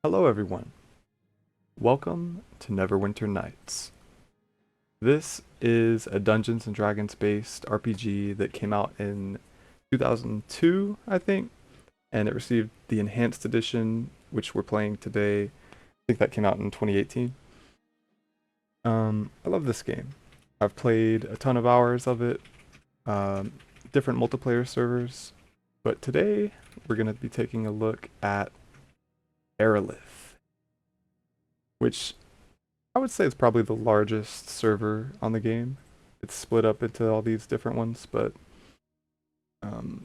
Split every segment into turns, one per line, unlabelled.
Hello everyone, welcome to Neverwinter Nights. This is a Dungeons & Dragons based RPG that came out in 2002, I think, and it received the Enhanced Edition, which we're playing today. I think that came out in 2018. I love this game. I've played a ton of hours of it, different multiplayer servers, but today we're going to be taking a look at Arelith, which I would say is probably the largest server on the game. It's split up into all these different ones, but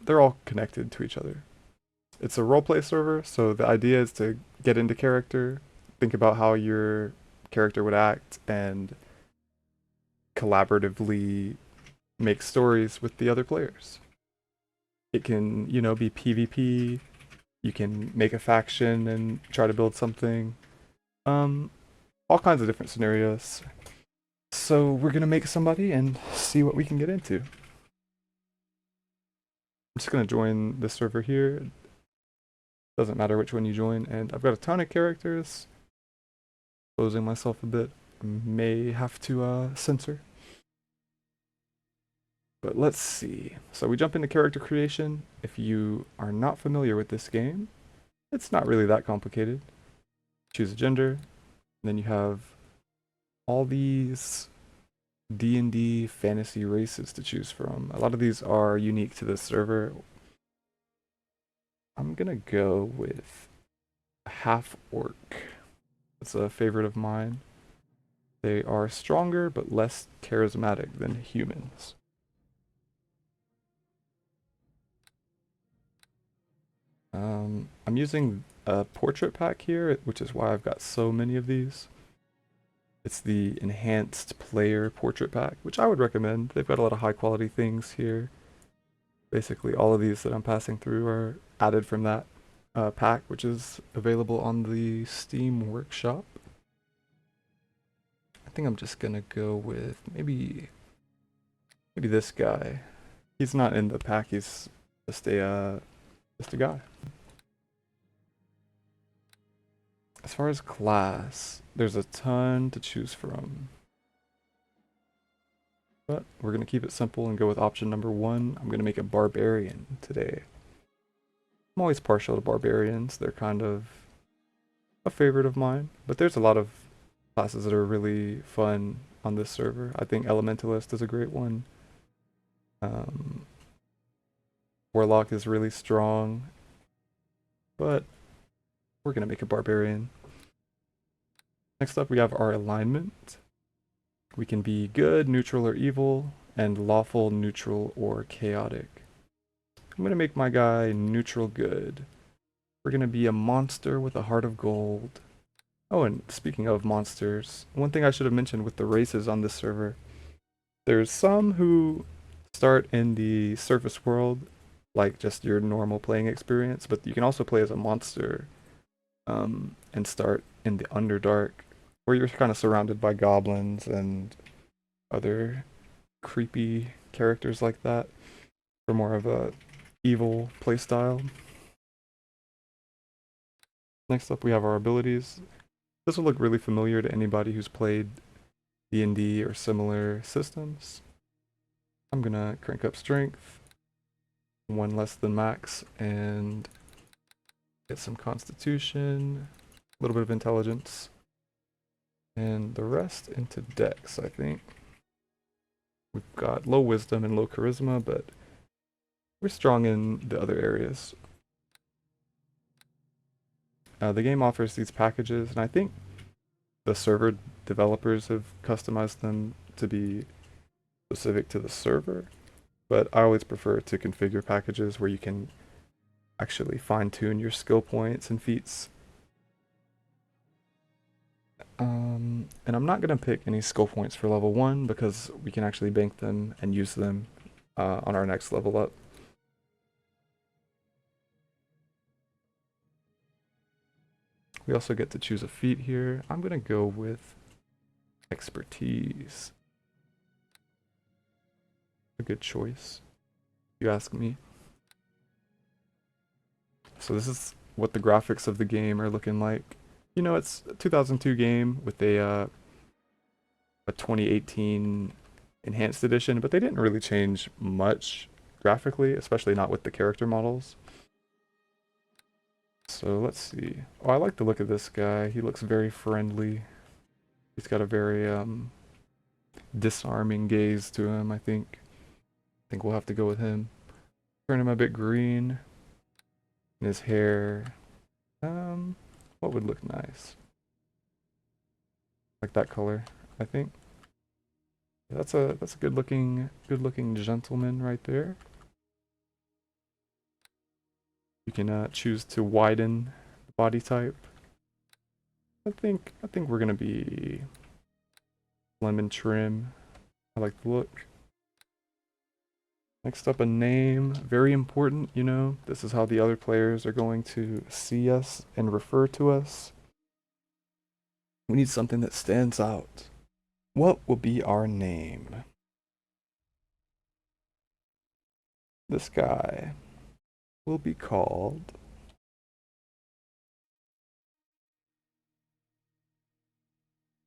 they're all connected to each other. It's a roleplay server, so the idea is to get into character, think about how your character would act, and collaboratively make stories with the other players. It can, be PvP. You can make a faction and try to build something. All kinds of different scenarios. So we're gonna make somebody and see what we can get into. I'm just gonna join this server here. Doesn't matter which one you join, and I've got a ton of characters. Exposing myself a bit. May have to censor. But let's see. So we jump into character creation. If you are not familiar with this game, it's not really that complicated. Choose a gender. Then you have all these D&D fantasy races to choose from. A lot of these are unique to this server. I'm gonna go with half orc. It's a favorite of mine. They are stronger but less charismatic than humans. I'm using a portrait pack here, which is why I've got so many of these. It's the enhanced player portrait pack, which I would recommend. They've got a lot of high quality things here. Basically all of these that I'm passing through are added from that pack, which is available on the Steam Workshop. I think I'm just gonna go with maybe this guy. He's not in the pack, he's just a guy. As far as class, there's a ton to choose from. But we're going to keep it simple and go with option number 1. I'm going to make a barbarian today. I'm always partial to barbarians. They're kind of a favorite of mine. But there's a lot of classes that are really fun on this server. I think Elementalist is a great one. Warlock is really strong. But we're going to make a barbarian. Next up, we have our alignment. We can be good, neutral, or evil, and lawful, neutral, or chaotic. I'm going to make my guy neutral good. We're going to be a monster with a heart of gold. Oh, and speaking of monsters, one thing I should have mentioned with the races on this server, there's some who start in the surface world, like just your normal playing experience, but you can also play as a monster and start in the Underdark, where you're kind of surrounded by goblins and other creepy characters like that, for more of a evil playstyle. Next up we have our abilities. This will look really familiar to anybody who's played D&D or similar systems. I'm gonna crank up strength, 1 less than max, and get some constitution, a little bit of intelligence, and the rest into dex, I think. We've got low wisdom and low charisma, but we're strong in the other areas. The game offers these packages, and I think the server developers have customized them to be specific to the server, but I always prefer to configure packages where you can actually fine-tune your skill points and feats. And I'm not going to pick any skill points for level 1 because we can actually bank them and use them on our next level up. We also get to choose a feat here. I'm going to go with expertise. A good choice, if you ask me. So this is what the graphics of the game are looking like. You know, it's a 2002 game with a 2018 enhanced edition, but they didn't really change much graphically, especially not with the character models. So let's see. Oh, I like the look of this guy. He looks very friendly. He's got a very disarming gaze to him, I think. I think we'll have to go with him. Turn him a bit green. And his hair. What would look nice? Like that color, I think. That's a good looking gentleman right there. You can choose to widen the body type. I think we're gonna be lemon trim. I like the look. Next up, a name. Very important, you know. This is how the other players are going to see us and refer to us. We need something that stands out. What will be our name? This guy will be called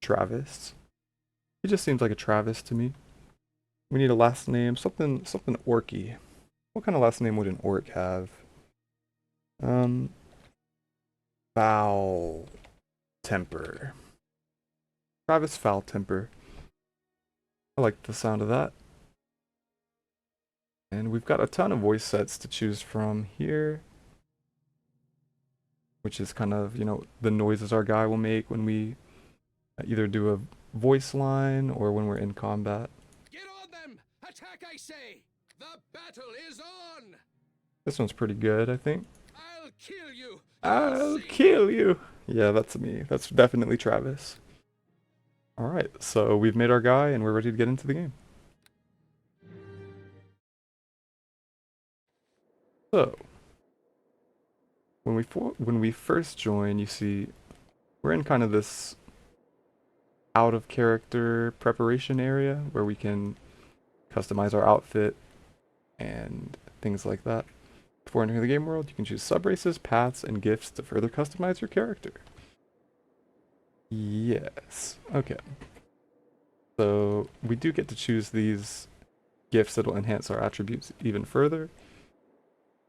Travis. He just seems like a Travis to me. We need a last name, something orky. What kind of last name would an orc have? Foul Temper. Travis Foul Temper. I like the sound of that. And we've got a ton of voice sets to choose from here. Which is kind of, you know, the noises our guy will make when we either do a voice line or when we're in combat.
Get on them! Attack, I say! The battle is on!
This one's pretty good, I think.
I'll kill you!
I'll kill you! Yeah, that's me. That's definitely Travis. Alright, so we've made our guy and we're ready to get into the game. So, when we first join, you see we're in kind of this out of character preparation area where we can customize our outfit and things like that. Before entering the game world, you can choose subraces, paths, and gifts to further customize your character. Yes. Okay. So we do get to choose these gifts that will enhance our attributes even further.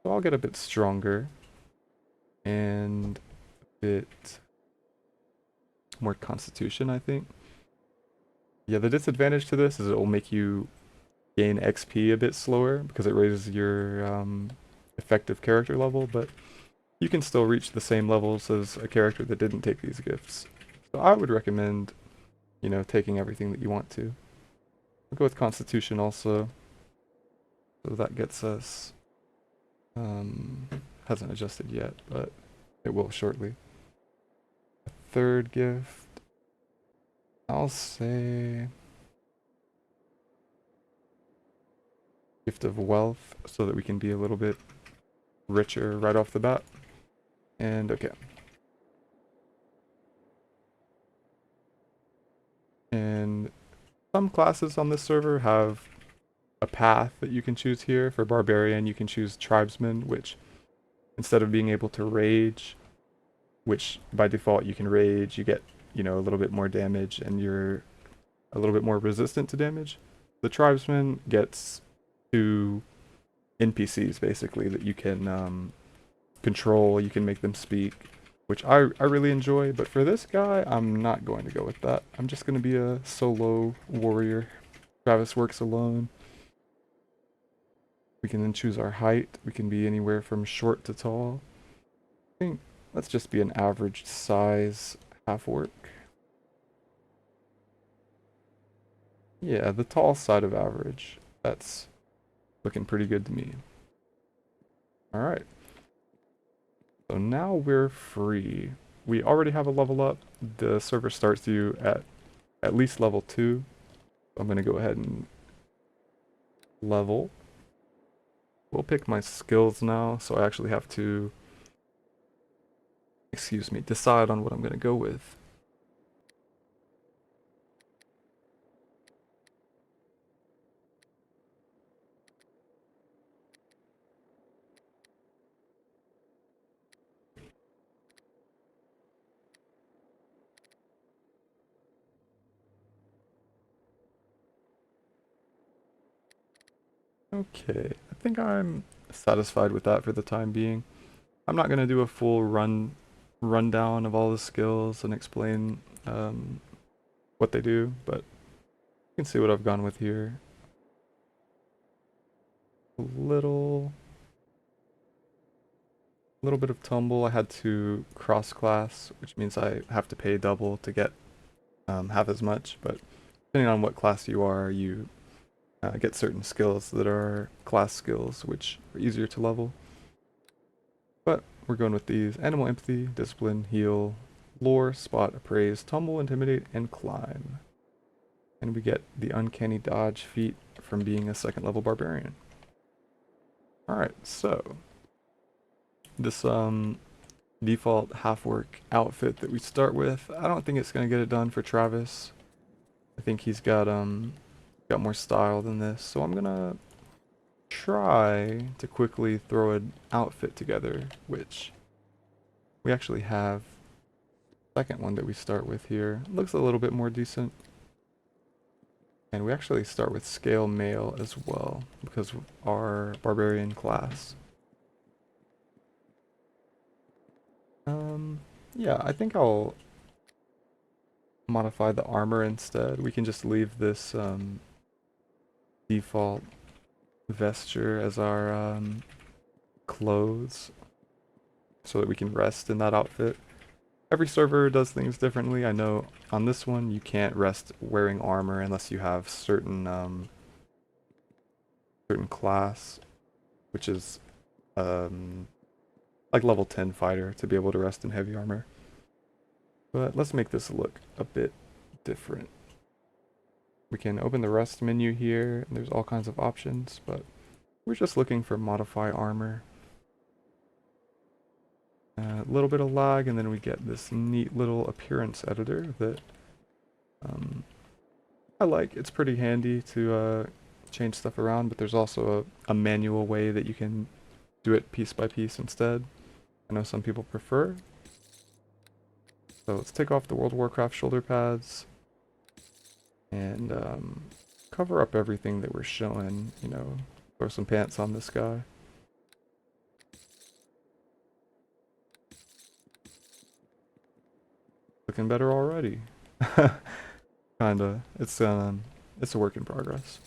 So I'll get a bit stronger and a bit more constitution, I think. Yeah, the disadvantage to this is it will make you gain XP a bit slower because it raises your effective character level, but you can still reach the same levels as a character that didn't take these gifts. So I would recommend, you know, taking everything that you want to. We'll go with Constitution also. So that gets us, hasn't adjusted yet, but it will shortly. A third gift, I'll say Gift of Wealth, so that we can be a little bit richer right off the bat. And okay. And some classes on this server have a path that you can choose here. For Barbarian, you can choose Tribesman, which instead of being able to rage, which by default you can rage, you get, you know, a little bit more damage and you're a little bit more resistant to damage. The Tribesman gets 2 NPCs basically that you can control, you can make them speak, which I really enjoy, but for this guy, I'm not going to go with that. I'm just going to be a solo warrior. Travis works alone. We can then choose our height. We can be anywhere from short to tall. I think let's just be an average size half-orc. Yeah, the tall side of average. That's looking pretty good to me. Alright. So now we're free. We already have a level up. The server starts you at least level 2. I'm going to go ahead and level. We'll pick my skills now, so I actually have to, excuse me, decide on what I'm going to go with. Okay, I think I'm satisfied with that for the time being. I'm not gonna do a full rundown of all the skills and explain what they do, but you can see what I've gone with here. A little bit of tumble. I had to cross class, which means I have to pay double to get half as much, but depending on what class you are, you get certain skills that are class skills, which are easier to level. But we're going with these: Animal Empathy, Discipline, Heal, Lore, Spot, Appraise, Tumble, Intimidate, and Climb. And we get the Uncanny Dodge feat from being a second level Barbarian. Alright, so this default half-work outfit that we start with, I don't think it's going to get it done for Travis. I think he's got more style than this, so I'm gonna try to quickly throw an outfit together, which we actually have a second one that we start with here. Looks a little bit more decent. And we actually start with scale mail as well, because of our barbarian class. Yeah, I think I'll modify the armor instead. We can just leave this default vesture as our clothes so that we can rest in that outfit. Every server does things differently. I know on this one you can't rest wearing armor unless you have certain class, which is like level 10 fighter to be able to rest in heavy armor. But let's make this look a bit different. We can open the rest menu here, and there's all kinds of options, but we're just looking for modify armor. A little bit of lag, and then we get this neat little appearance editor that I like. It's pretty handy to change stuff around, but there's also a manual way that you can do it piece by piece instead. I know some people prefer. So let's take off the World of Warcraft shoulder pads and cover up everything that we're showing, you know, throw some pants on this guy. Looking better already. Kinda. It's a work in progress.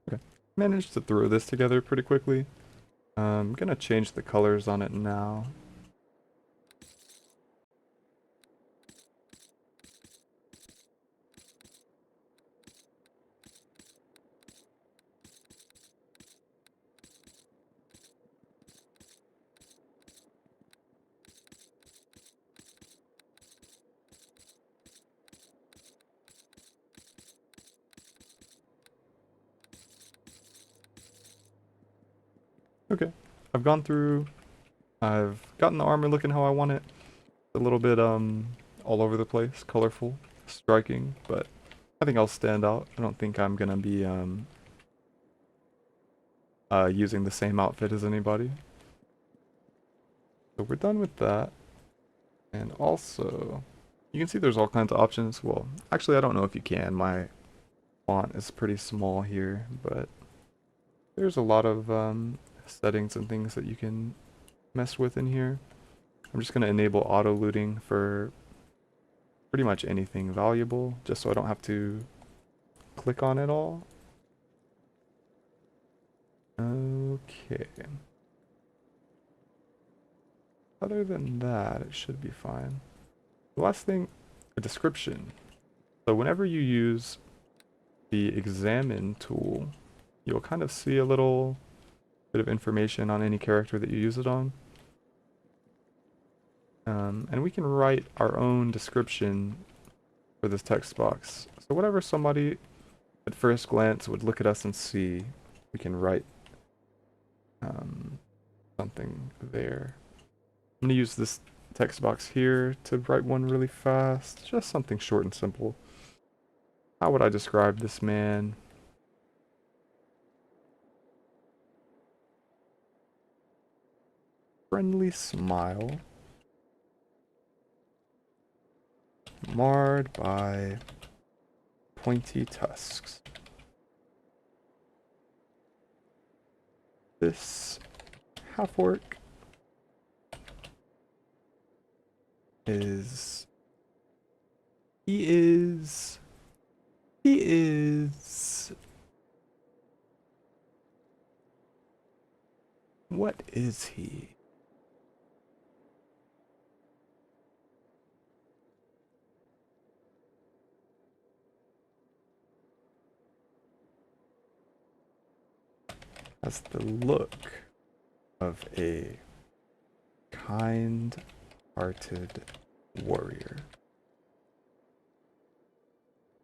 Okay. Managed to throw this together pretty quickly. I'm gonna change the colors on it now. Okay. I've gone through, I've gotten the armor looking how I want it. A little bit all over the place, colorful, striking, but I think I'll stand out. I don't think I'm gonna be using the same outfit as anybody. So we're done with that. And also, you can see there's all kinds of options. Well, actually I don't know if you can. My font is pretty small here, but there's a lot of settings and things that you can mess with in here. I'm just going to enable auto looting for pretty much anything valuable, just so I don't have to click on it all. Okay. Other than that, it should be fine. The last thing, a description. So whenever you use the examine tool, you'll kind of see a little bit of information on any character that you use it on. And we can write our own description for this text box. So whatever somebody at first glance would look at us and see we can write something there. I'm going to use this text box here to write one really fast. Just something short and simple. How would I describe this man? Friendly smile. Marred by pointy tusks. This half-orc is... He is... What is he? Has the look of a kind-hearted warrior.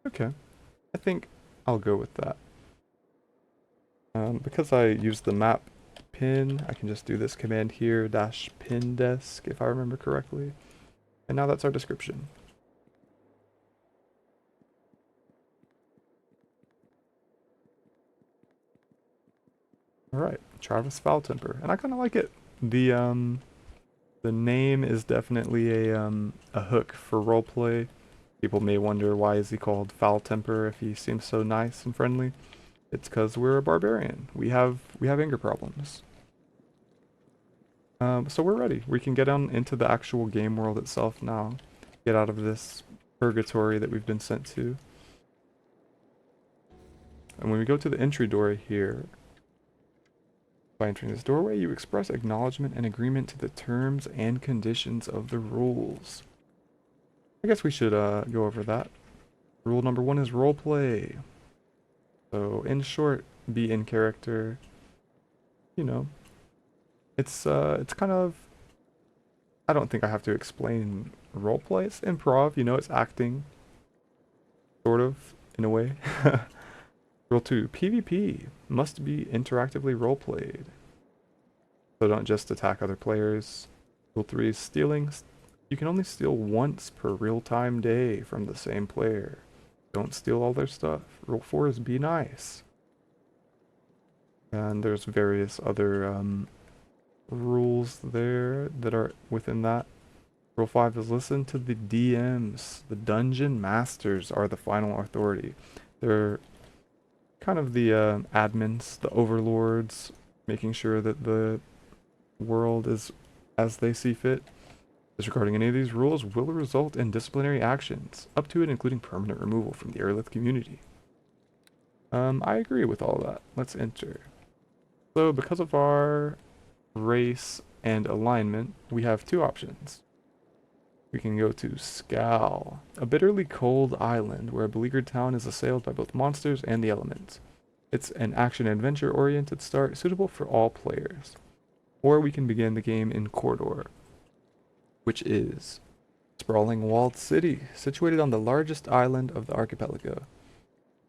Okay, I think I'll go with that. Because I used the map pin, I can just do this command here, -pin desk, if I remember correctly. And now that's our description. Alright, Travis Foultemper. And I kinda like it. The name is definitely a hook for roleplay. People may wonder, why is he called Foultemper if he seems so nice and friendly? It's because we're a barbarian. We have anger problems. So we're ready. We can get on into the actual game world itself now. Get out of this purgatory that we've been sent to. And when we go to the entry door here, by entering this doorway, you express acknowledgement and agreement to the terms and conditions of the rules. I guess we should go over that. Rule number 1 is roleplay. So, in short, be in character. You know, it's kind of... I don't think I have to explain roleplay. It's improv, you know, it's acting. Sort of, in a way. Rule 2, PvP must be interactively roleplayed. So don't just attack other players. Rule 3 is stealing. You can only steal once per real-time day from the same player. Don't steal all their stuff. Rule 4 is be nice. And there's various other rules there that are within that. Rule 5 is listen to the DMs. The dungeon masters are the final authority. They're kind of the admins, the overlords, making sure that the world is as they see fit. Disregarding any of these rules will result in disciplinary actions, up to and including permanent removal from the Arelith community. I agree with all that. Let's enter. So because of our race and alignment, we have two options. We can go to Skal, a bitterly cold island where a beleaguered town is assailed by both monsters and the elements. It's an action-adventure oriented start suitable for all players. Or we can begin the game in Cawdor, which is a sprawling walled city situated on the largest island of the archipelago.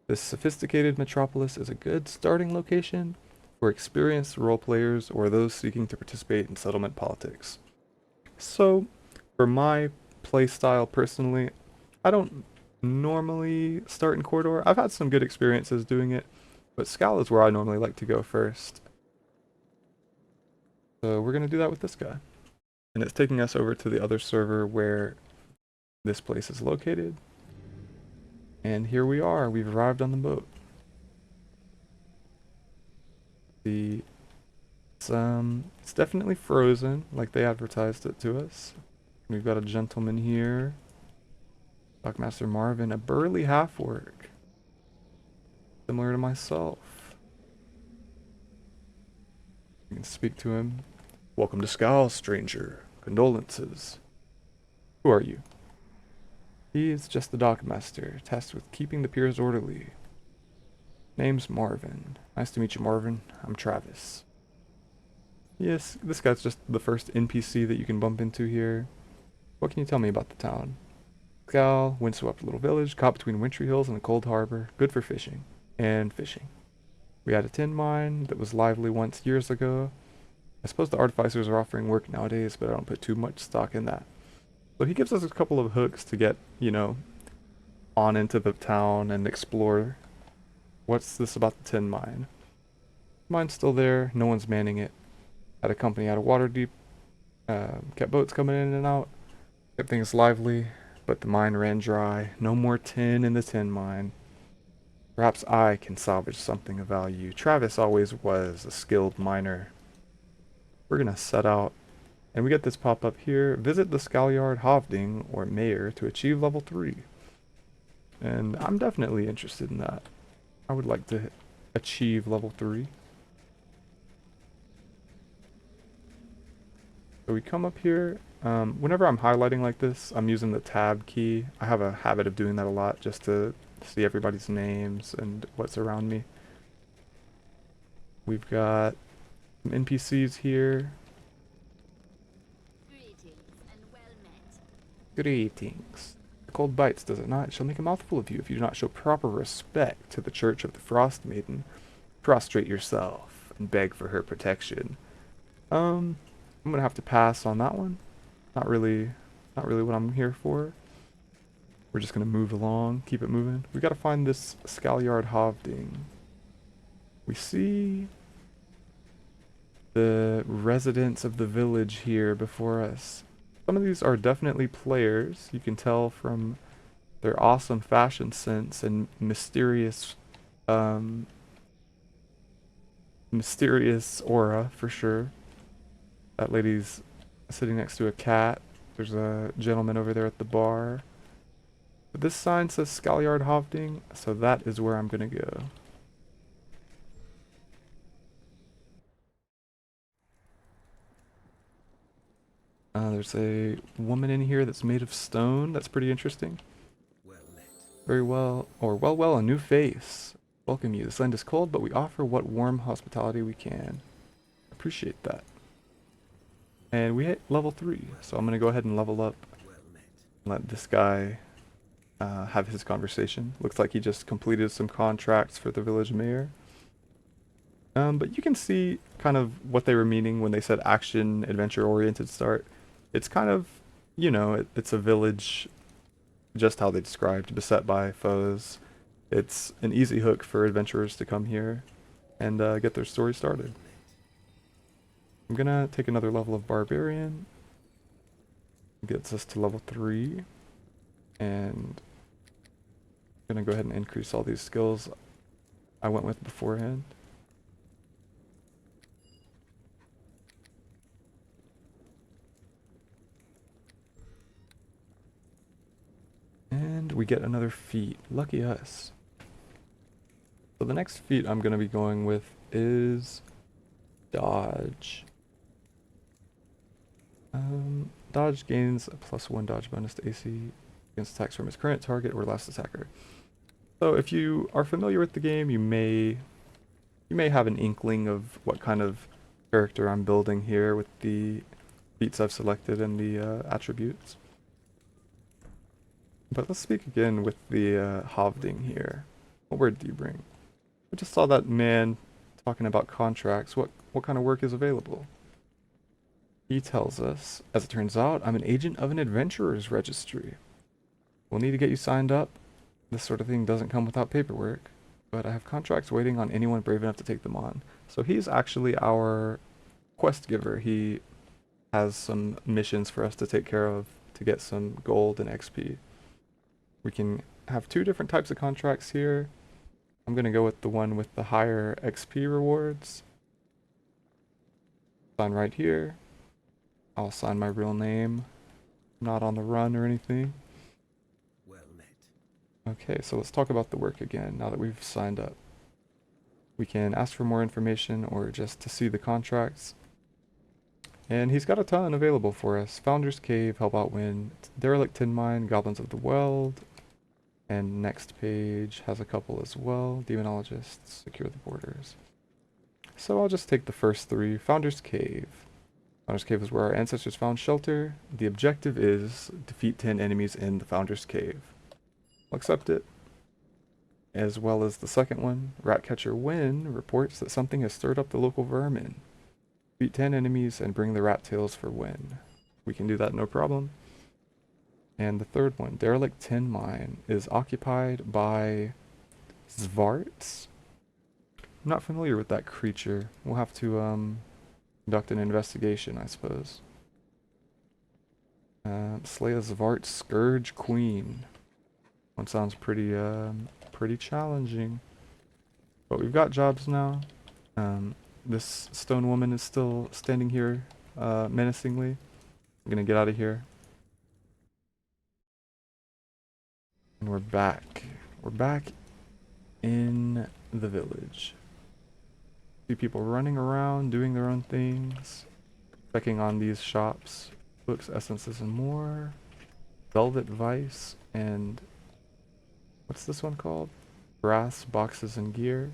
This sophisticated metropolis is a good starting location for experienced role players or those seeking to participate in settlement politics. So, for my playstyle personally, I don't normally start in Cawdor. I've had some good experiences doing it, but Skal is where I normally like to go first. So we're going to do that with this guy. And it's taking us over to the other server where this place is located. And here we are. We've arrived on the boat. It's definitely frozen, like they advertised it to us. We've got a gentleman here. Dockmaster Marvin, a burly half-orc. Similar to myself. You can speak to him. Welcome to Skal, stranger. Condolences. Who are you? He is just the dockmaster, tasked with keeping the piers orderly. Name's Marvin. Nice to meet you, Marvin. I'm Travis. Yes, this guy's just the first NPC that you can bump into here. What can you tell me about the town? Skal, windswept little village, caught between wintry hills and a cold harbor, good for fishing. and fishing. We had a tin mine that was lively once years ago. I suppose the artificers are offering work nowadays, but I don't put too much stock in that. So he gives us a couple of hooks to get, you know, on into the town and explore. What's this about the tin mine? Mine's still there, no one's manning it. Had a company out of Waterdeep, kept boats coming in and out, kept things lively, but the mine ran dry. No more tin in the tin mine. Perhaps I can salvage something of value. Travis always was a skilled miner. We're gonna set out, and we get this pop up here. Visit the Skaljard Hovding, or Mayor, to achieve level 3. And I'm definitely interested in that. I would like to achieve level 3. So we come up here. Whenever I'm highlighting like this, I'm using the tab key. I have a habit of doing that a lot just to see everybody's names and what's around me. We've got some NPCs here.
Greetings and well met.
Greetings. The cold bites, does it not? It shall make a mouthful of you if you do not show proper respect to the Church of the Frost Maiden. Prostrate yourself and beg for her protection. I'm gonna have to pass on that one. Not really what I'm here for. We're just gonna move along, keep it moving. We gotta find this Skaljard Hovding. We see the residents of the village here before us. Some of these are definitely players. You can tell from their awesome fashion sense and mysterious aura for sure. That lady's sitting next to a cat. There's a gentleman over there at the bar. But this sign says Skaljard Hovding, so that is where I'm gonna go. There's a woman in here that's made of stone. That's pretty interesting.
Well met.
Very well, or well, a new face. Welcome you. This land is cold, but we offer what warm hospitality we can. Appreciate that. And we hit level 3, so I'm gonna go ahead and level up.
Well met.
Let this guy have his conversation. Looks like he just completed some contracts for the village mayor. But you can see kind of what they were meaning when they said action, adventure-oriented start. It's kind of, you know, it's a village, just how they described, beset by foes. It's an easy hook for adventurers to come here and get their story started. I'm gonna take another level of Barbarian. Gets us to level 3. And I'm gonna go ahead and increase all these skills I went with beforehand. And we get another feat. Lucky us. So the next feat I'm going to be going with is Dodge. Dodge gains a +1 dodge bonus to AC against attacks from his current target or last attacker. So if you are familiar with the game, you may have an inkling of what kind of character I'm building here with the feats I've selected and the attributes. But let's speak again with the Hovding here. What word do you bring? I just saw that man talking about contracts. What kind of work is available? He tells us, as it turns out, I'm an agent of an adventurer's registry. We'll need to get you signed up. This sort of thing doesn't come without paperwork, but I have contracts waiting on anyone brave enough to take them on. So he's actually our quest giver. He has some missions for us to take care of to get some gold and XP. We can have 2 different types of contracts here. I'm going to go with the one with the higher XP rewards. Sign right here. I'll sign my real name. Not on the run or anything.
Well met.
Okay, so let's talk about the work again now that we've signed up. We can ask for more information or just to see the contracts. And he's got a ton available for us. Founder's Cave, Help Out Win, Derelict Tin Mine, Goblins of the Weld. And next page has a couple as well. Demonologists, Secure the Borders. So I'll just take the first 3. Founder's Cave. Founder's Cave is where our ancestors found shelter. The objective is defeat 10 enemies in the Founder's Cave. I'll accept it. as well as the second one. Ratcatcher Win reports that something has stirred up the local vermin. Beat 10 enemies and bring the rat tails for win. We can do that no problem. And the third one, Derelict Tin Mine, is occupied by Zvarts. I'm not familiar with that creature. We'll have to conduct an investigation, I suppose. Slay a Zvart Scourge Queen. One sounds pretty challenging. But we've got jobs now. This stone woman is still standing here menacingly. I'm gonna get out of here. And we're back. We're back in the village. See people running around, doing their own things. Checking on these shops. Books, essences, and more. Velvet Vice and... what's this one called? Brass, boxes, and gear.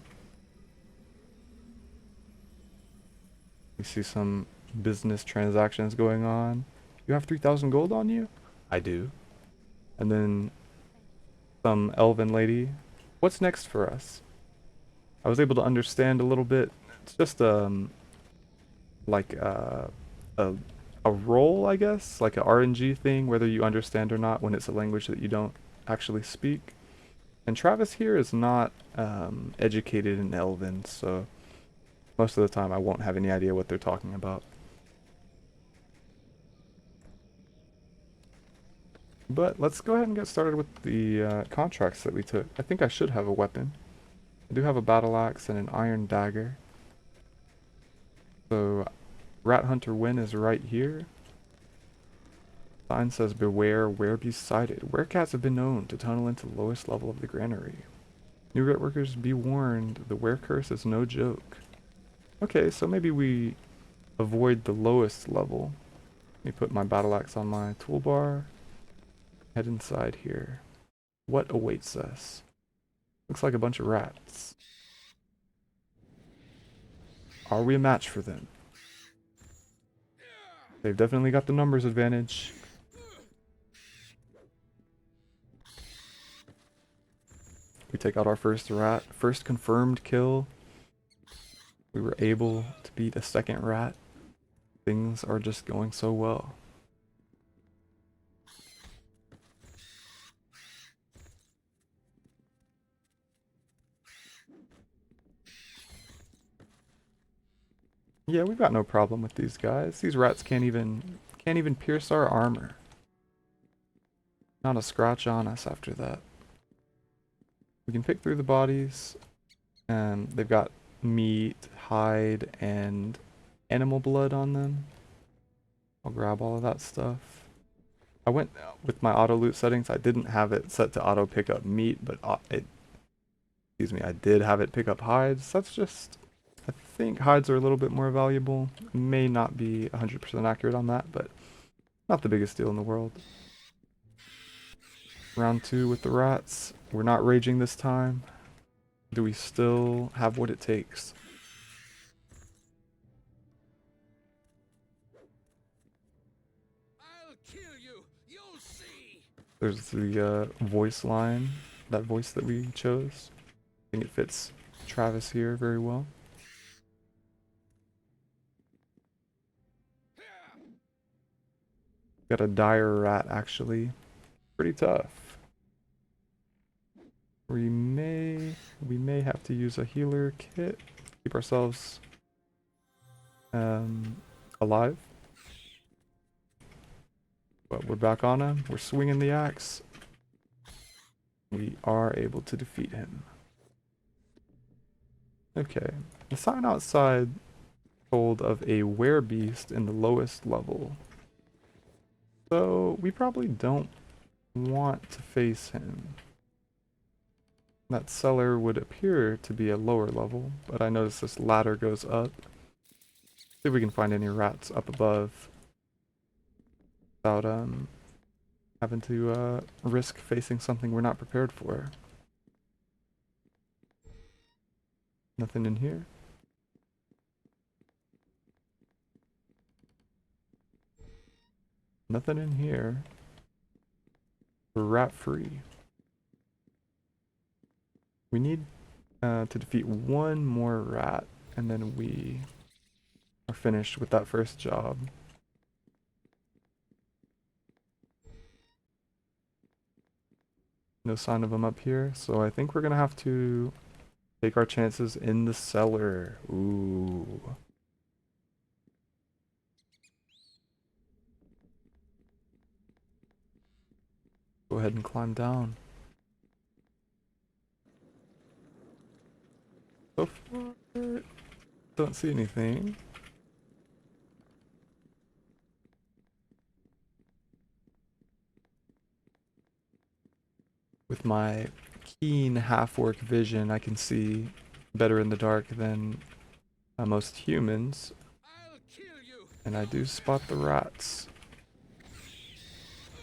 We see some business transactions going on. You have 3,000 gold on you? I do. And then some elven lady. What's next for us? I was able to understand a little bit. It's just like a role, I guess, like a RNG thing, whether you understand or not when it's a language that you don't actually speak. And Travis here is not educated in Elven, so most of the time I won't have any idea what they're talking about. But let's go ahead and get started with the contracts that we took. I think I should have a weapon. I do have a battle axe and an iron dagger. So Rat Hunter Win is right here. Sign says beware where be sighted. Werecats have been known to tunnel into the lowest level of the granary. New rat workers be warned, the were curse is no joke. Okay, so maybe we avoid the lowest level. Let me put my battle axe on my toolbar. Head inside here. What awaits us? Looks like a bunch of rats. Are we a match for them? They've definitely got the numbers advantage. We take out our first rat. First confirmed kill. We were able to beat a second rat. Things are just going so well. Yeah, we've got no problem with these guys. These rats can't even pierce our armor. Not a scratch on us after that. We can pick through the bodies. They've got meat, hide, and animal blood on them. I'll grab all of that stuff. I went with my auto loot settings. I didn't have it set to auto pick up meat, but I did have it pick up hides. That's just... I think hides are a little bit more valuable. May not be 100% accurate on that, but not the biggest deal in the world. Round 2 with the rats. We're not raging this time. Do we still have what it takes?
I'll kill you. You'll see.
There's the voice line. That voice that we chose. I think it fits Travis here very well. Got a dire rat, actually. Pretty tough. We may have to use a healer kit. Keep ourselves alive. But we're back on him. We're swinging the axe. We are able to defeat him. Okay. The sign outside told of a werebeast in the lowest level. So we probably don't want to face him. That cellar would appear to be a lower level, but I notice this ladder goes up. See if we can find any rats up above without having to risk facing something we're not prepared for. Nothing in here. Nothing in here. We're rat free. We need to defeat one more rat, and then we are finished with that first job. No sign of him up here, so I think we're gonna have to take our chances in the cellar. Ooh. Go ahead and climb down. So far, don't see anything. With my keen half-orc vision, I can see better in the dark than most humans.
I'll kill you.
And I do spot the rats.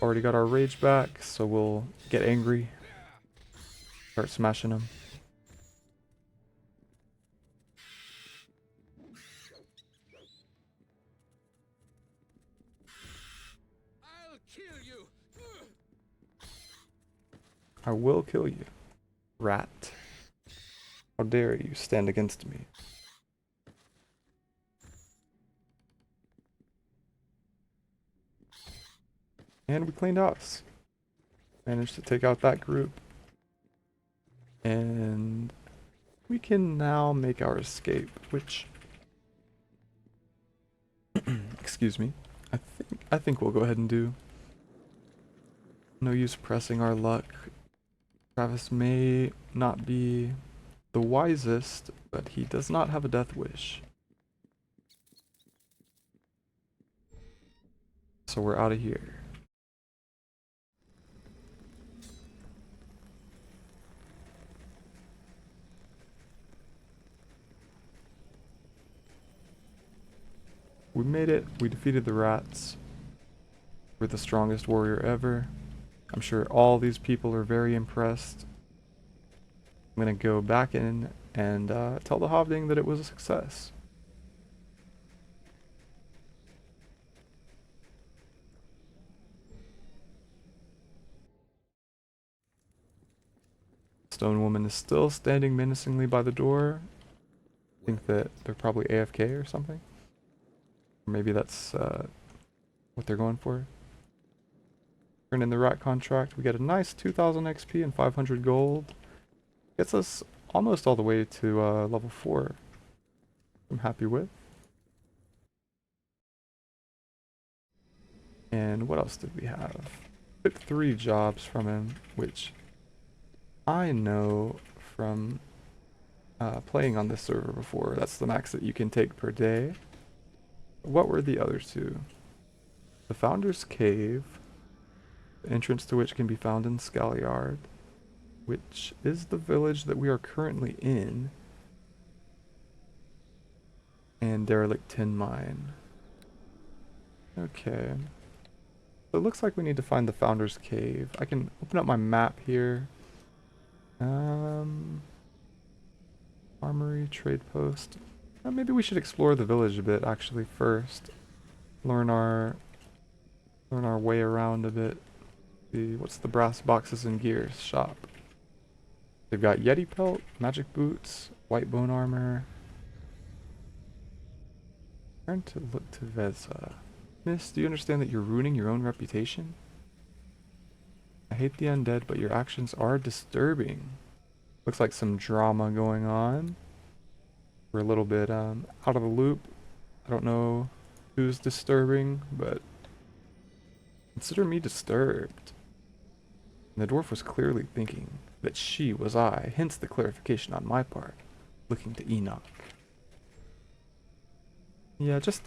Already got our rage back, so we'll get angry. Start smashing them.
I'll kill you.
I will kill you, rat. How dare you stand against me? And we cleaned house. Managed to take out that group. And we can now make our escape, which excuse me. I think we'll go ahead and do. No use pressing our luck. Travis may not be the wisest, but he does not have a death wish. So we're out of here. We made it. We defeated the rats. We're the strongest warrior ever. I'm sure all these people are very impressed. I'm gonna go back in and tell the Hovding that it was a success. Stone Woman is still standing menacingly by the door. I think that they're probably AFK or something. Or maybe that's what they're going for. Turn in the rat contract. We get a nice 2000 XP and 500 gold. Gets us almost all the way to level 4. I'm happy with. And what else did we have? Took 3 jobs from him, which I know from playing on this server before. That's the max that you can take per day. What were the other 2? The Founder's Cave, the entrance to which can be found in Skaljard, which is the village that we are currently in, and Derelict Tin Mine. Okay. So it looks like we need to find the Founder's Cave. I can open up my map here. Armory, trade post. Maybe we should explore the village a bit actually first. Learn our way around a bit. See what's the brass boxes and gears shop. They've got Yeti pelt, magic boots, white bone armor. Turn to look to Veza. Miss, do you understand that you're ruining your own reputation? I hate the undead, but your actions are disturbing. Looks like some drama going on. We're a little bit out of the loop. I don't know who's disturbing, but consider me disturbed. And the dwarf was clearly thinking that she was I, hence the clarification on my part, looking to Enoch. Yeah, just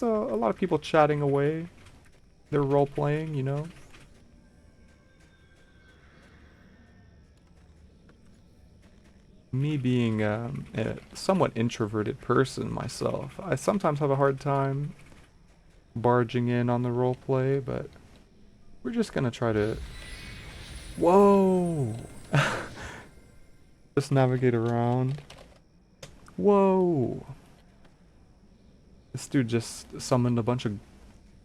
a lot of people chatting away. They're role-playing, you know. Me being a somewhat introverted person myself, I sometimes have a hard time barging in on the roleplay, but we're just gonna try to... Whoa! Just navigate around. Whoa! This dude just summoned a bunch of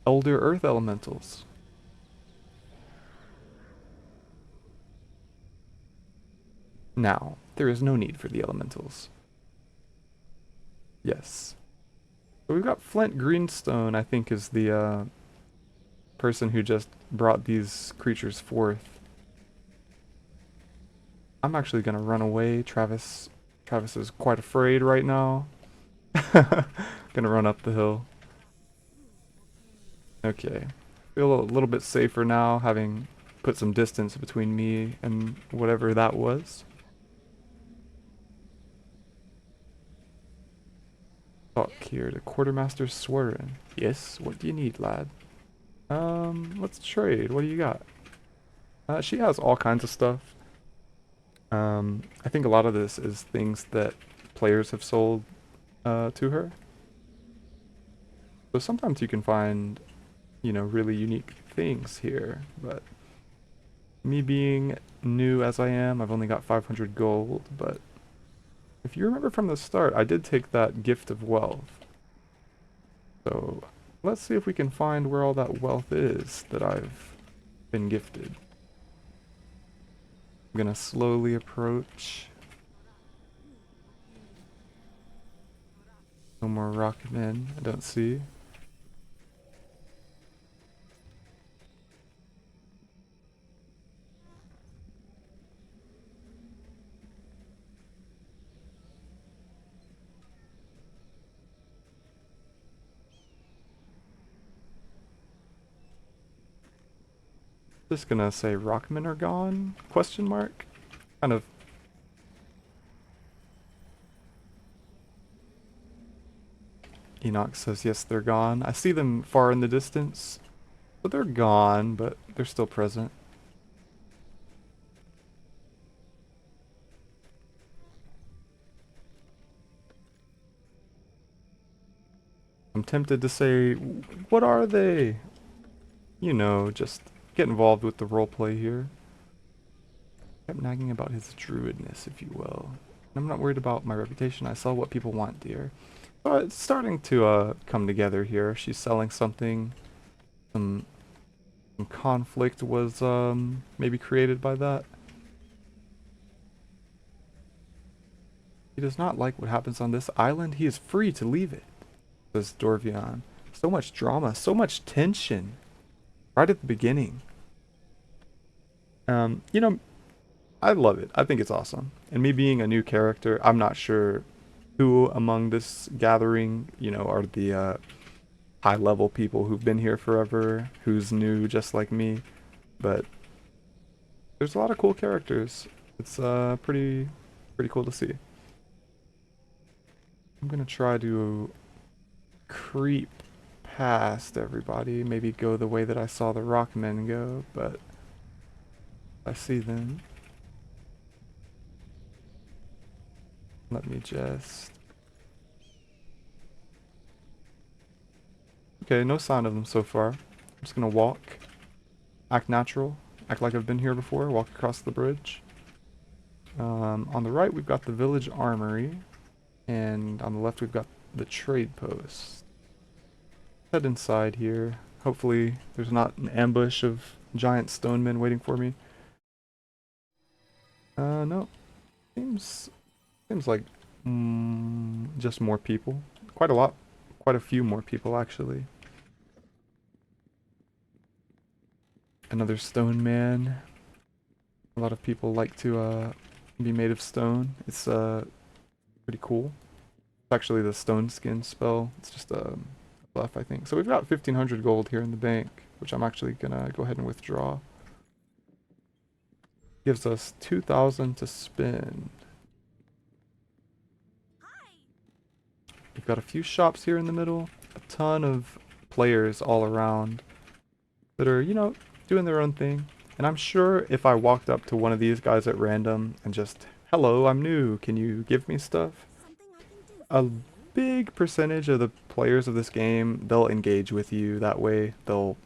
Elder Earth Elementals. Now, there is no need for the elementals. Yes. So we've got Flint Greenstone, I think, is the person who just brought these creatures forth. I'm actually gonna run away. Travis is quite afraid right now. Gonna run up the hill. Okay. Feel a little bit safer now, having put some distance between me and whatever that was. Talk here to Quartermaster Swerin. Yes, what do you need, lad? Let's trade. What do you got? She has all kinds of stuff. I think a lot of this is things that players have sold to her. So sometimes you can find, you know, really unique things here, but me being new as I am, I've only got 500 gold, but if you remember from the start, I did take that gift of wealth. So let's see if we can find where all that wealth is that I've been gifted. I'm gonna slowly approach. No more rockmen, I don't see. Just gonna say rockmen are gone? Question mark? Kind of. Enoch says yes, they're gone. I see them far in the distance. But they're gone, but they're still present. I'm tempted to say, what are they? You know, just get involved with the roleplay here. Kept nagging about his druidness, if you will. I'm not worried about my reputation. I sell what people want, dear. But it's starting to come together here. She's selling something. Some conflict was maybe created by that. He does not like what happens on this island. He is free to leave it, says Dorvion. So much drama, so much tension. Right at the beginning. You know, I love it. I think it's awesome. And me being a new character, I'm not sure who among this gathering, you know, are the high level people who've been here forever, who's new just like me. But there's a lot of cool characters. It's pretty cool to see. I'm gonna try to creep past everybody, maybe go the way that I saw the rockmen go, but I see them. Let me just... Okay, no sign of them so far. I'm just gonna walk, act natural, act like I've been here before, walk across the bridge. On the right we've got the village armory, and on the left we've got the trade post. Head inside here. Hopefully there's not an ambush of giant stone men waiting for me. No. Seems like just more people. Quite a few more people actually. Another stone man. A lot of people like to be made of stone. It's pretty cool. It's actually the stone skin spell. It's just a buff, I think. So we've got 1,500 gold here in the bank, which I'm actually gonna go ahead and withdraw. Gives us 2,000 to spend. We've got a few shops here in the middle, a ton of players all around that are, you know, doing their own thing. And I'm sure if I walked up to one of these guys at random and just, hello, I'm new, can you give me stuff? A big percentage of the players of this game, they'll engage with you that way. They'll,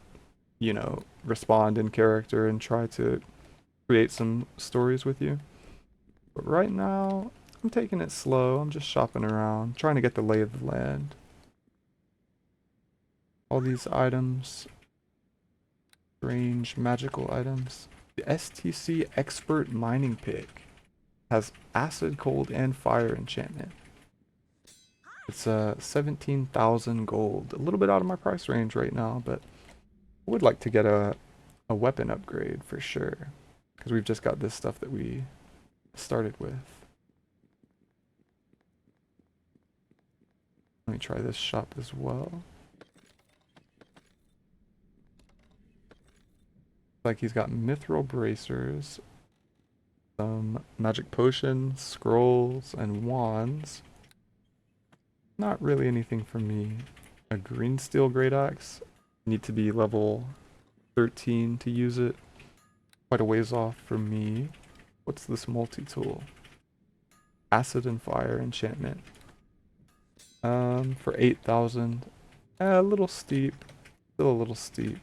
you know, respond in character and try to create some stories with you. But right now, I'm taking it slow. I'm just shopping around, trying to get the lay of the land. All these items, strange magical items. The STC Expert Mining Pick Has acid, cold, and fire enchantment. It's 17,000 gold. A little bit out of my price range right now, but I would like to get a weapon upgrade for sure. Because we've just got this stuff that we started with. Let me try this shop as well. Like he's got mithril bracers, some magic potions, scrolls, and wands. Not really anything for me. A green steel great axe. Need to be level 13 to use it. Quite a ways off for me. What's this multi-tool? Acid and fire enchantment. For 8,000. A little steep. Still a little steep.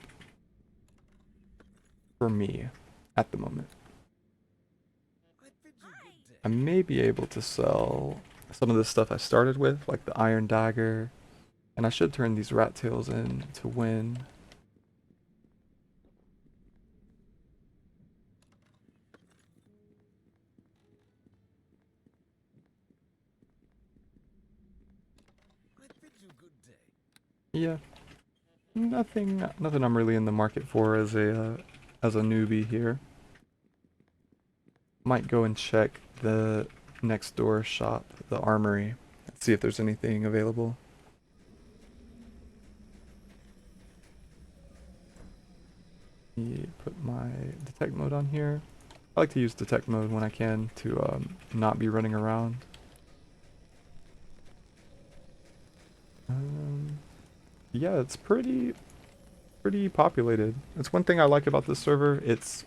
For me. At the moment. I may be able to sell some of the stuff I started with, like the iron dagger. And I should turn these rat tails in to win. Yeah. Nothing I'm really in the market for as a newbie here. Might go and check the next door shop, the armory, see if there's anything available. Put my detect mode on here. I like to use detect mode when I can to not be running around. Yeah, it's pretty populated. It's one thing I like about this server. It's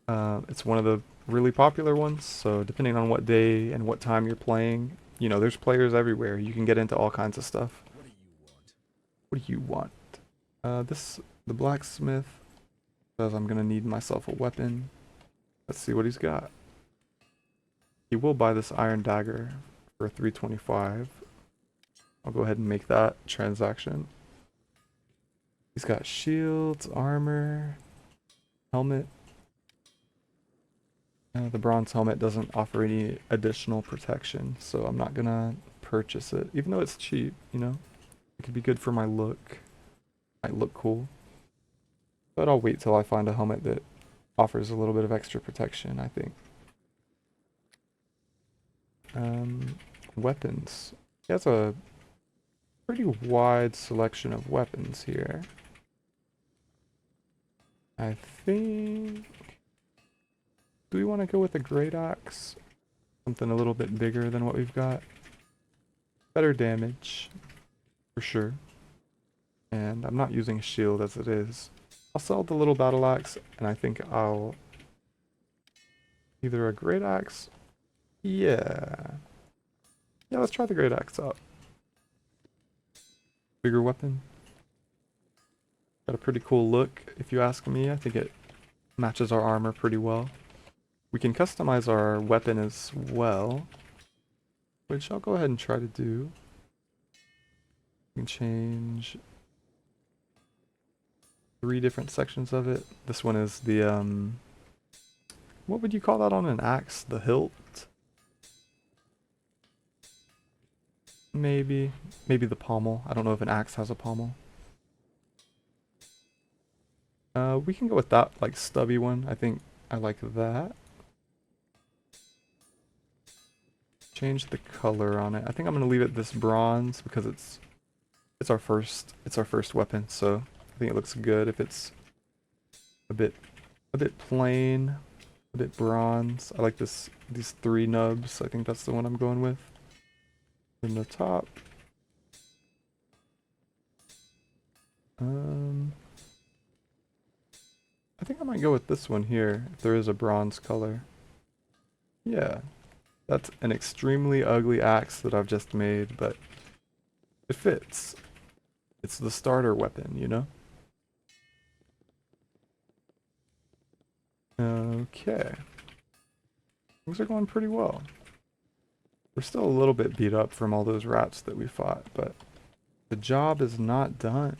one of the really popular ones, so depending on what day and what time you're playing, you know, there's players everywhere. You can get into all kinds of stuff. What do you want? The blacksmith says I'm gonna need myself a weapon. Let's see what he's got. He will buy this iron dagger for 325. I'll go ahead and make that transaction. He's got shields, armor, helmet. The bronze helmet doesn't offer any additional protection, so I'm not gonna purchase it. Even though it's cheap, you know? It could be good for my look. Might look cool. But I'll wait till I find a helmet that offers a little bit of extra protection, I think. Weapons. He has a pretty wide selection of weapons here. I think... Do we want to go with a great axe? Something a little bit bigger than what we've got. Better damage, for sure. And I'm not using a shield as it is. I'll sell the little battle axe, and I think I'll... Either a great axe? Yeah. Yeah, let's try the great axe out. Bigger weapon. Got a pretty cool look, if you ask me. I think it matches our armor pretty well. We can customize our weapon as well, which I'll go ahead and try to do. We can change 3 different sections of it. This one is the, what would you call that on an axe? The hilt? Maybe the pommel. I don't know if an axe has a pommel. We can go with that, like, stubby one. I think I like that. Change the color on it. I think I'm gonna leave it this bronze because it's our first weapon, so I think it looks good if it's a bit plain, a bit bronze. I like these 3 nubs. I think that's the one I'm going with. In the top. I think I might go with this one here, if there is a bronze color. Yeah. That's an extremely ugly axe that I've just made, but it fits. It's the starter weapon, you know? Okay. Things are going pretty well. We're still a little bit beat up from all those rats that we fought, but the job is not done.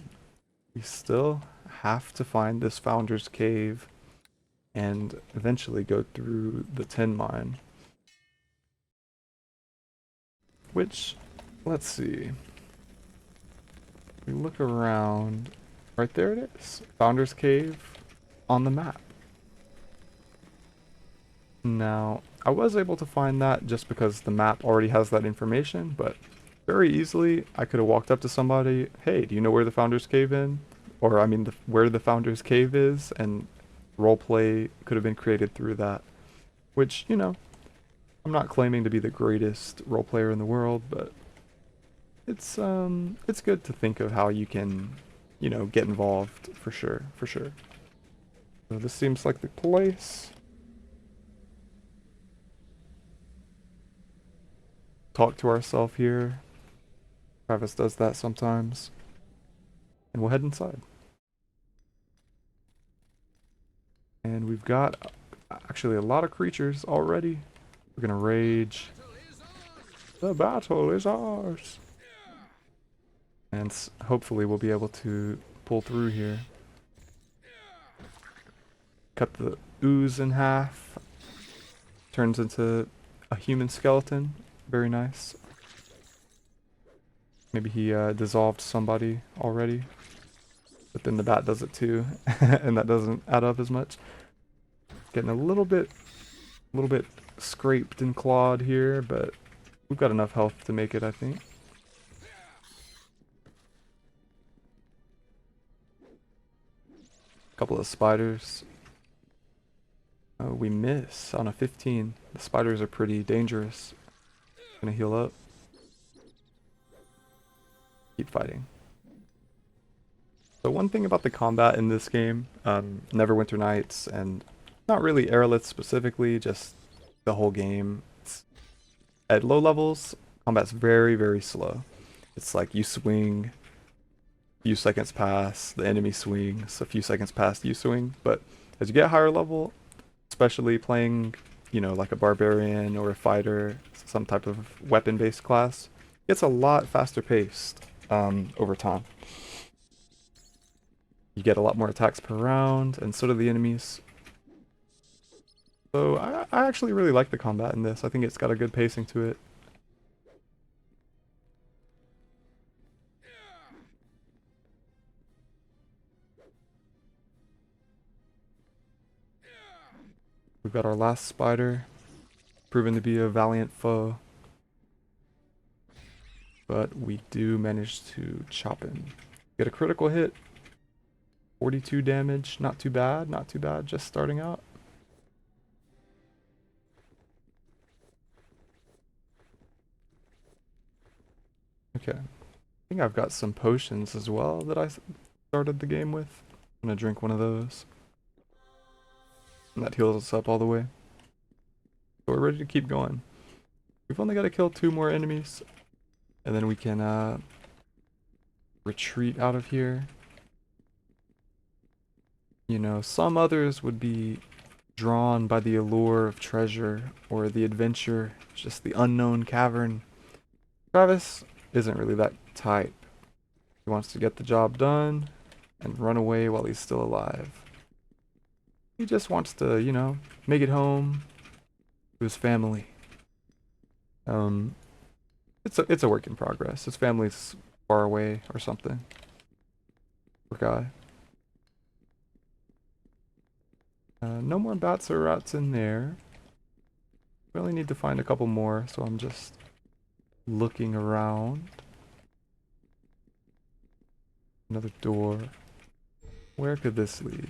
We still have to find this Founder's Cave and eventually go through the tin mine. Which, let's see. We look around. Right there it is. Founder's Cave on the map. Now, I was able to find that just because the map already has that information, but very easily I could have walked up to somebody, hey, do you know where the Founder's Cave in? Or I mean, where the Founder's Cave is, and roleplay could have been created through that. Which, you know, I'm not claiming to be the greatest role player in the world, but it's good to think of how you can, you know, get involved for sure, for sure. So this seems like the place. Talk to ourselves here. Travis does that sometimes. And we'll head inside. And we've got actually a lot of creatures already. We're gonna rage. The battle is ours. And hopefully we'll be able to pull through here. Cut the ooze in half. Turns into a human skeleton. Very nice. Maybe he dissolved somebody already. But then the bat does it too. And that doesn't add up as much. Getting a little bit scraped and clawed here, but we've got enough health to make it, I think. Couple of spiders. Oh, we miss on a 15. The spiders are pretty dangerous. Gonna heal up. Keep fighting. So one thing about the combat in this game, Neverwinter Nights, and not really Arelith specifically, just the whole game. At low levels, combat's very, very slow. It's like you swing, a few seconds pass, the enemy swings, a few seconds pass, you swing. But as you get higher level, especially playing, you know, like a barbarian or a fighter, some type of weapon-based class, it's a lot faster paced over time. You get a lot more attacks per round, and so do the enemies. So I actually really like the combat in this. I think it's got a good pacing to it. We've got our last spider, proven to be a valiant foe. But we do manage to chop him. Get a critical hit. 42 damage, not too bad, not too bad, just starting out. Okay, I think I've got some potions as well that I started the game with. I'm gonna drink one of those. And that heals us up all the way. So we're ready to keep going. We've only got to kill 2 more enemies. And then we can retreat out of here. You know, some others would be drawn by the allure of treasure or the adventure, just the unknown cavern. Travis isn't really that type. He wants to get the job done and run away while he's still alive. He just wants to, you know, make it home to his family. It's a work in progress. His family's far away or something. Poor guy. No more bats or rats in there. We only need to find a couple more, so I'm just looking around. Another door. Where could this lead?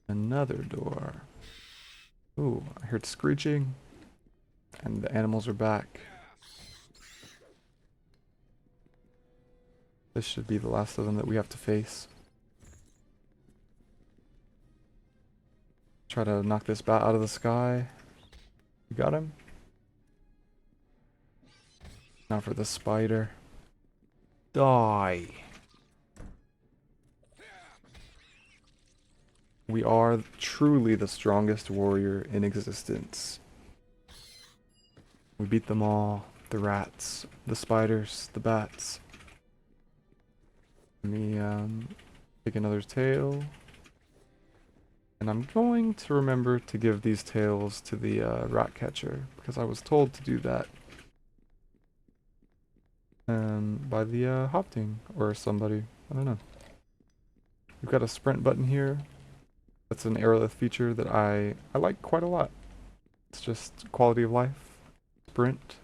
Another door. Ooh, I heard screeching. And the animals are back. This should be the last of them that we have to face. Try to knock this bat out of the sky. You got him? Now for the spider. Die. We are truly the strongest warrior in existence. We beat them all. The rats, the spiders, the bats. Let me take another tail. And I'm going to remember to give these tails to the rat catcher, because I was told to do that. By the Hopting or somebody. I don't know. We've got a sprint button here. That's an Arelith feature that I like quite a lot. It's just quality of life. Sprint.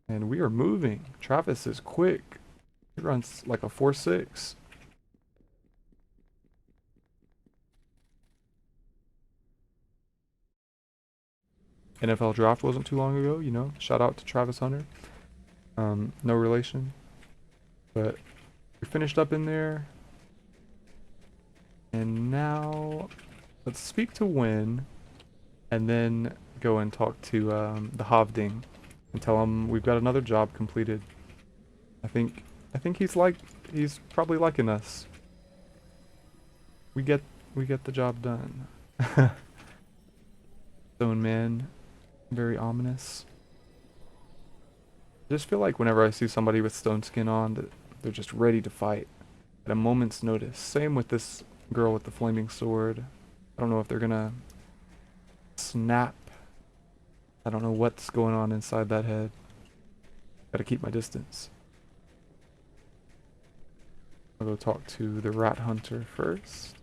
And we are moving. Travis is quick. He runs like a 4.6. NFL draft wasn't too long ago, you know. Shout out to Travis Hunter. No relation. But we finished up in there. And now let's speak to Win and then go and talk to the Hovding and tell him we've got another job completed. I think he's probably liking us. We get the job done. Stone Man, very ominous. I just feel like whenever I see somebody with stone skin on, that they're just ready to fight at a moment's notice. Same with this girl with the flaming sword. I don't know if they're gonna snap. I don't know what's going on inside that head. Gotta keep my distance. I'll go talk to the rat hunter first.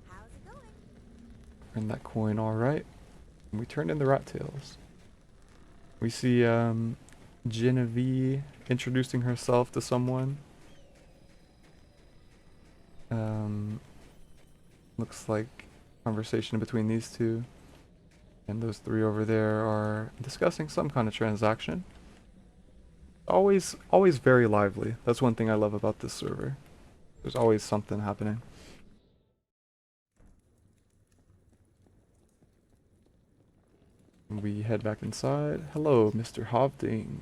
How's it going?
Earn that coin, alright. And we turned in the rat tails. We see Genevieve introducing herself to someone. Looks like conversation between these two. And those three over there are discussing some kind of transaction. Always very lively. That's one thing I love about this server. There's always something happening. We head back inside. Hello, Mr. Hovding.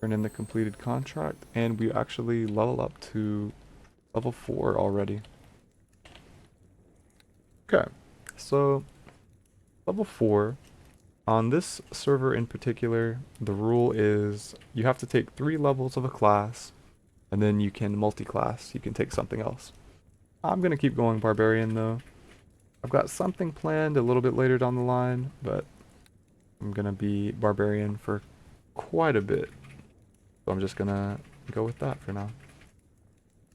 Turn in the completed contract, and we actually level up to level 4 already. Okay, so level 4. On this server in particular, the rule is you have to take 3 levels of a class, and then you can multi-class. You can take something else. I'm going to keep going Barbarian though. I've got something planned a little bit later down the line, but I'm going to be Barbarian for quite a bit. So I'm just going to go with that for now.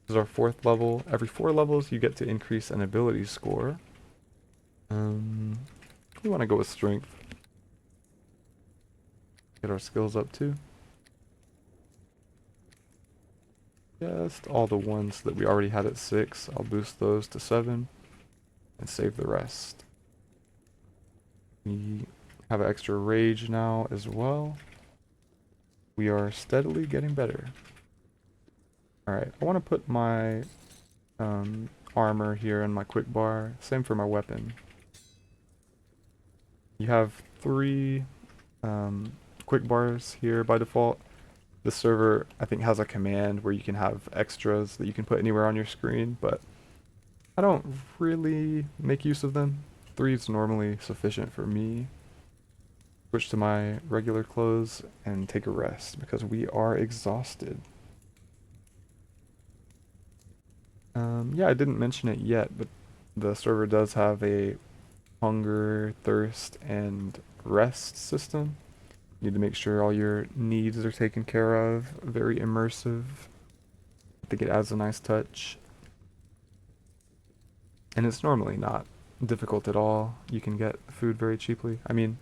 This is our 4th level. Every 4 levels you get to increase an ability score. We want to go with strength. Get our skills up too. Just all the ones that we already had at 6. I'll boost those to 7 and save the rest. We have an extra rage now as well. We are steadily getting better. Alright, I want to put my armor here in my quick bar. Same for my weapon. You have 3 quick bars here by default. This server, I think, has a command where you can have extras that you can put anywhere on your screen, but I don't really make use of them. 3 is normally sufficient for me. Switch to my regular clothes and take a rest because we are exhausted. Yeah, I didn't mention it yet, but the server does have a hunger, thirst, and rest system. You need to make sure all your needs are taken care of. Very immersive. I think it adds a nice touch. And it's normally not difficult at all. You can get food very cheaply. I mean,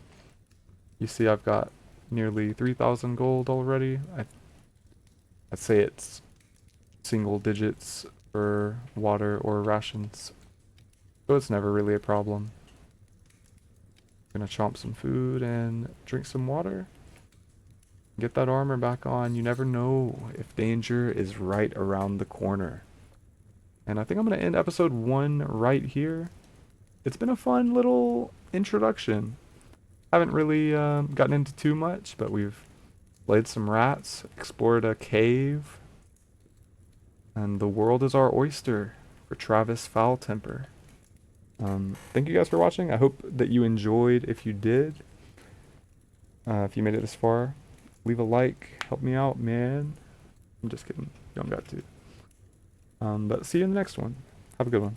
you see I've got nearly 3,000 gold already. I'd say it's single digits for water or rations. So it's never really a problem. Gonna chomp some food and drink some water. Get that armor back on. You never know if danger is right around the corner. And I think I'm gonna end episode 1 right here. It's been a fun little introduction. Haven't really gotten into too much, but we've played some rats, explored a cave, and the world is our oyster for Travis Foul Temper. Thank you guys for watching. I hope that you enjoyed. If you did, if you made it this far, leave a like. Help me out, man. I'm just kidding. You don't got to. But see you in the next one. Have a good one.